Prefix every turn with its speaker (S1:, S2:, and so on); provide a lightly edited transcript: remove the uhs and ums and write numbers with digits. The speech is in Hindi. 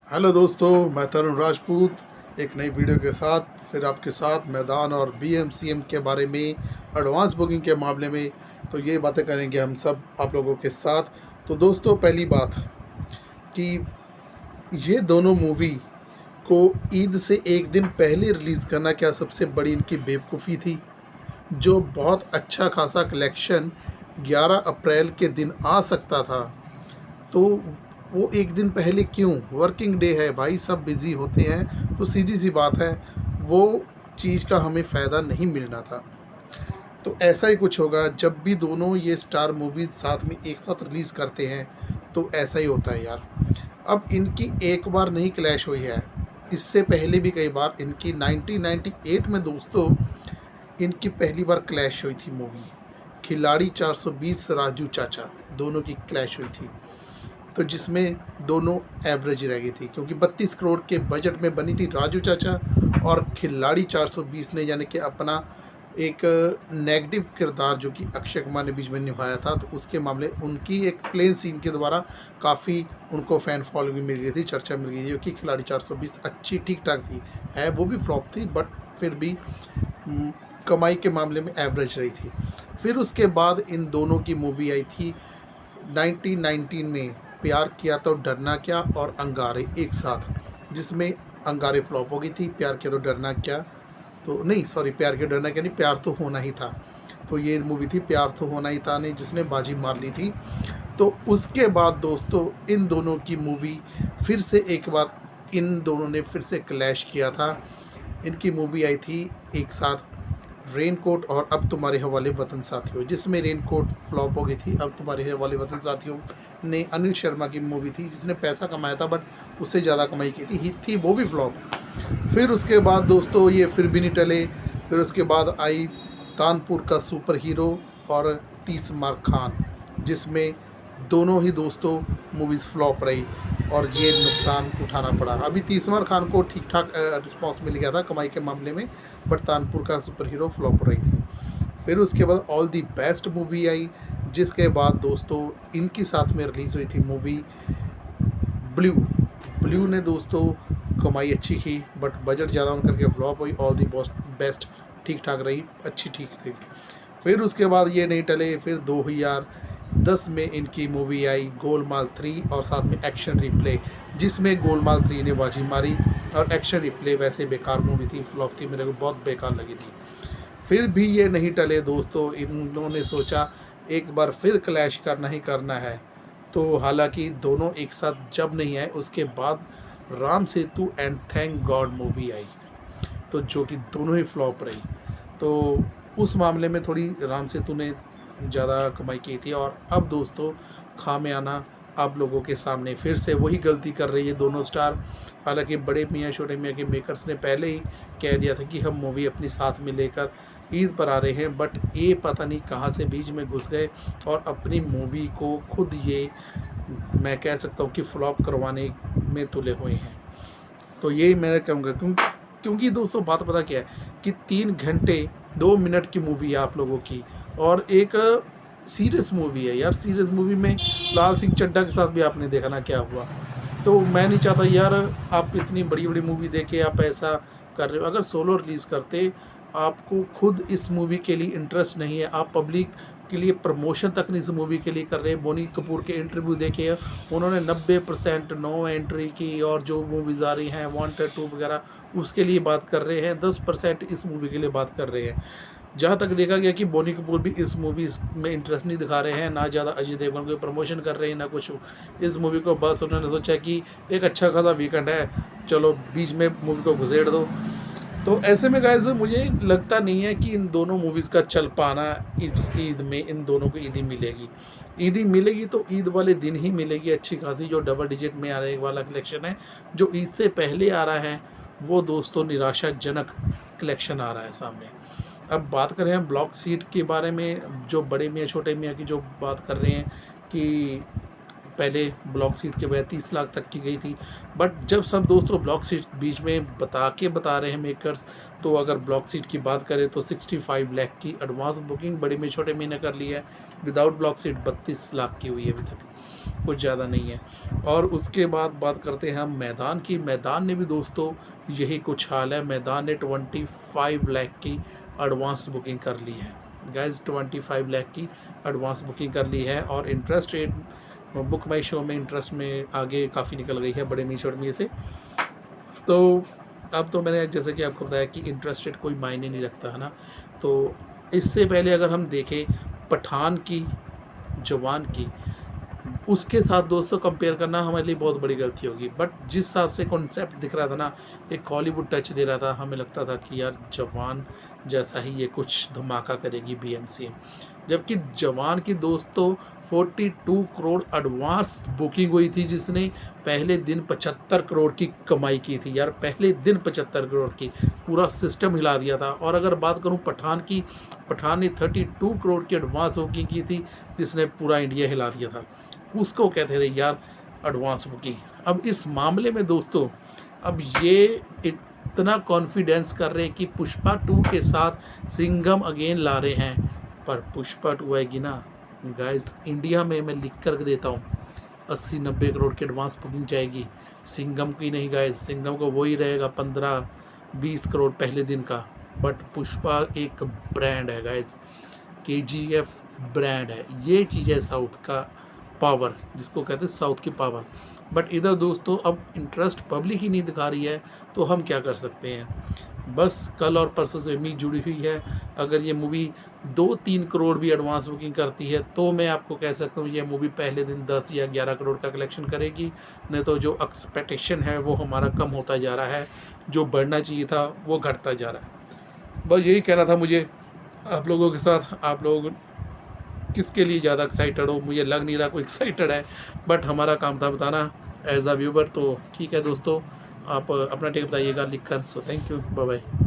S1: हेलो दोस्तों, मैं तरुण राजपूत एक नई वीडियो के साथ फिर आपके साथ मैदान और बीएमसीएम के बारे में, एडवांस बुकिंग के मामले में तो ये बातें करेंगे हम सब आप लोगों के साथ। तो दोस्तों, पहली बात कि ये दोनों मूवी को ईद से एक दिन पहले रिलीज़ करना क्या सबसे बड़ी इनकी बेवकूफ़ी थी। जो बहुत अच्छा खासा कलेक्शन 11 अप्रैल के दिन आ सकता था, तो वो एक दिन पहले क्यों? वर्किंग डे है भाई, सब बिज़ी होते हैं, तो सीधी सी बात है, वो चीज़ का हमें फ़ायदा नहीं मिलना था। तो ऐसा ही कुछ होगा जब भी दोनों ये स्टार मूवीज़ साथ में एक साथ रिलीज़ करते हैं, तो ऐसा ही होता है यार। अब इनकी एक बार नहीं क्लैश हुई है, इससे पहले भी कई बार इनकी 1998 में दोस्तों इनकी पहली बार क्लैश हुई थी मूवी, खिलाड़ी 420 राजू चाचा, दोनों की क्लैश हुई थी। तो जिसमें दोनों एवरेज रह गई थी, क्योंकि 32 करोड़ के बजट में बनी थी राजू चाचा, और खिलाड़ी 420 ने यानी कि अपना एक नेगेटिव किरदार जो कि अक्षय कुमार ने बीच में निभाया था, तो उसके मामले उनकी एक प्लेन सीन के द्वारा काफ़ी उनको फ़ैन फॉलोइंग मिल गई थी, चर्चा मिल गई थी, क्योंकि खिलाड़ी 420 अच्छी ठीक ठाक थी, है वो भी फ्लॉप थी बट फिर भी कमाई के मामले में एवरेज रही थी। फिर उसके बाद इन दोनों की मूवी आई थी 1919 में, प्यार किया तो डरना क्या और अंगारे एक साथ, जिसमें अंगारे फ्लॉप हो गई थी। प्यार किया तो डरना क्या, तो नहीं सॉरी, प्यार किया डरना क्या नहीं, प्यार तो होना ही था। तो ये मूवी थी प्यार तो होना ही था, नहीं जिसने बाजी मार ली थी। तो उसके बाद दोस्तों इन दोनों की मूवी फिर से एक बार इन दोनों ने फिर से क्लैश किया था। इनकी मूवी आई थी एक साथ, रेनकोट और अब तुम्हारे हवाले वतन साथियों, जिसमें रेनकोट फ्लॉप हो गई थी। अब तुम्हारे हवाले वतन साथियों ने अनिल शर्मा की मूवी थी, जिसने पैसा कमाया था बट उससे ज़्यादा कमाई की थी, हिट थी वो भी फ्लॉप। फिर उसके बाद दोस्तों ये फिर भी नहीं टले। फिर उसके बाद आई तानपुर का सुपर हीरो और 30 मार खान, जिसमें दोनों ही दोस्तों मूवीज़ फ्लॉप रही और ये नुकसान उठाना पड़ा। अभी 30 मार खान को ठीक ठाक रिस्पॉन्स मिल गया था कमाई के मामले में, बट तानपुर का सुपर हीरो फ्लॉप रही थी। फिर उसके बाद ऑल दी बेस्ट मूवी आई, जिसके बाद दोस्तों इनकी साथ में रिलीज़ हुई थी मूवी ब्लू। ब्लू ने दोस्तों कमाई अच्छी की बट बजट ज़्यादा होने करके फ्लॉप हुई। ऑल दी बेस्ट ठीक ठाक रही, अच्छी ठीक थी। फिर उसके बाद ये नहीं टले, फिर 2010 में इनकी मूवी आई गोलमाल 3 और साथ में एक्शन रिप्ले, जिसमें गोलमाल 3 ने बाजी मारी और एक्शन रिप्ले वैसे बेकार मूवी थी, फ्लॉप थी, मेरे को बहुत बेकार लगी थी। फिर भी ये नहीं टले दोस्तों, इन्होंने सोचा एक बार फिर क्लैश करना ही करना है। तो हालांकि दोनों एक साथ जब नहीं आए, उसके बाद Ram Setu and thank God movie आई, तो जो कि दोनों ही फ्लॉप रही। तो उस मामले में थोड़ी राम सेतु ने ज़्यादा कमाई की थी। और अब दोस्तों खामियाना आप लोगों के सामने फिर से वही गलती कर रही है दोनों स्टार। हालांकि बड़े मियाँ छोटे मियाँ के मेकर्स ने पहले ही कह दिया था कि हम मूवी अपनी साथ में लेकर ईद पर आ रहे हैं, बट ये पता नहीं कहाँ से बीच में घुस गए और अपनी मूवी को खुद ये, मैं कह सकता हूँ कि फ्लॉप करवाने में तुले हुए हैं। तो यही मैं कहूँगा, क्योंकि दोस्तों बात पता क्या है कि 3 घंटे 2 मिनट की मूवी है आप लोगों की, और एक सीरियस मूवी है यार। सीरियस मूवी में लाल सिंह चड्ढा के साथ भी आपने देखा ना क्या हुआ। तो मैं नहीं चाहता यार आप इतनी बड़ी बड़ी मूवी देखे आप ऐसा कर रहे हो। अगर सोलो रिलीज़ करते, आपको खुद इस मूवी के लिए इंटरेस्ट नहीं है, आप पब्लिक के लिए प्रमोशन तक नहीं इस मूवी के लिए कर रहे हैं। बोनी कपूर के इंटरव्यू देखे, उन्होंने 90% नो एंट्री की, और जो मूवीज़ आ रही हैं वांटेड 2 वगैरह उसके लिए बात कर रहे हैं, 10% इस मूवी के लिए बात कर रहे हैं। जहाँ तक देखा गया कि बोनी कपूर भी इस मूवी में इंटरेस्ट नहीं दिखा रहे हैं, ना ज़्यादा अजय देवगन को प्रमोशन कर रहे हैं ना कुछ इस मूवी को। बस उन्होंने सोचा कि एक अच्छा खासा वीकेंड है, चलो बीच में मूवी को घुसेड़ दो। तो ऐसे में गाइस मुझे लगता नहीं है कि इन दोनों मूवीज़ का चल पाना इस ईद में इन दोनों को ईदी मिलेगी। ईदी मिलेगी तो ईद वाले दिन ही मिलेगी अच्छी खासी, जो डबल डिजिट में आ रहे वाला कलेक्शन है। जो ईद से पहले आ रहा है वो दोस्तों निराशाजनक कलेक्शन आ रहा है सामने। अब बात करें हम ब्लॉक सीट के बारे में, जो बड़े मियाँ छोटे मियाँ की जो बात कर रहे हैं कि पहले ब्लॉक सीट के वजह 30 लाख तक की गई थी, बट जब सब दोस्तों ब्लॉक सीट बीच में बता रहे हैं मेकर्स, तो अगर ब्लॉक सीट की बात करें तो 65 लाख की एडवांस बुकिंग बड़े में छोटे में ने कर ली है। विदाउट ब्लॉक सीट 32 लाख की हुई है अभी तक। कुछ ज़्यादा नहीं है। और उसके बाद बात करते हैं हम मैदान की। मैदान ने भी दोस्तों यही कुछ हाल है। मैदान ने 25 लाख की एडवांस बुकिंग कर ली है गाइज, 25 लाख की एडवांस बुकिंग कर ली है। और इंटरेस्ट रेट बुक माई शो में इंटरेस्ट में आगे काफ़ी निकल गई है बड़े मीशो में से। तो अब तो मैंने जैसे कि आपको बताया कि इंटरेस्ट रेट कोई मायने नहीं रखता है ना। तो इससे पहले अगर हम देखें पठान की, जवान की, उसके साथ दोस्तों कंपेयर करना हमारे लिए बहुत बड़ी गलती होगी। बट जिस हिसाब से कॉन्सेप्ट दिख रहा था ना, एक हॉलीवुड टच दे रहा था, हमें लगता था कि यार जवान जैसा ही ये कुछ धमाका करेगी BMCM। जबकि जवान की दोस्तों 42 करोड़ एडवांस बुकिंग हुई थी, जिसने पहले दिन 75 करोड़ की कमाई की थी यार, पहले दिन 75 करोड़ की, पूरा सिस्टम हिला दिया था। और अगर बात करूं पठान की, पठान ने 32 करोड़ की एडवांस बुकिंग की थी, जिसने पूरा इंडिया हिला दिया था। उसको कहते थे यार एडवांस बुकिंग। अब इस मामले में दोस्तों अब ये इतना कॉन्फिडेंस कर रहे हैं कि पुष्पा 2 के साथ सिंघम अगेन ला रहे हैं। पर पुष्पा 2 आएगी ना गाइस, इंडिया में मैं लिख कर देता हूँ 80-90 करोड़ की एडवांस बुकिंग जाएगी। सिंघम की नहीं गाइस, सिंघम को वही रहेगा 15-20 करोड़ पहले दिन का। बट पुष्पा एक ब्रांड है गाइस, KGF ब्रांड है। ये चीज़ है साउथ का पावर, जिसको कहते हैं साउथ की पावर। बट इधर दोस्तों अब इंटरेस्ट पब्लिक ही नहीं दिखा रही है, तो हम क्या कर सकते हैं। बस कल और परसों से उम्मीद जुड़ी हुई है, अगर ये मूवी 2-3 करोड़ भी एडवांस बुकिंग करती है तो मैं आपको कह सकता हूँ ये मूवी पहले दिन 10 या 11 करोड़ का कलेक्शन करेगी। नहीं तो जो एक्सपेक्टेशन है वो हमारा कम होता जा रहा है, जो बढ़ना चाहिए था वो घटता जा रहा है। बस यही कहना था मुझे आप लोगों के साथ। आप लोग किसके लिए ज़्यादा एक्साइटेड हो, मुझे लग नहीं रहा कोई एक्साइटेड है, बट हमारा काम था बताना एज अ व्यूवर। तो ठीक है दोस्तों, आप अपना टेक बताइएगा लिख कर। So thank you, bye bye.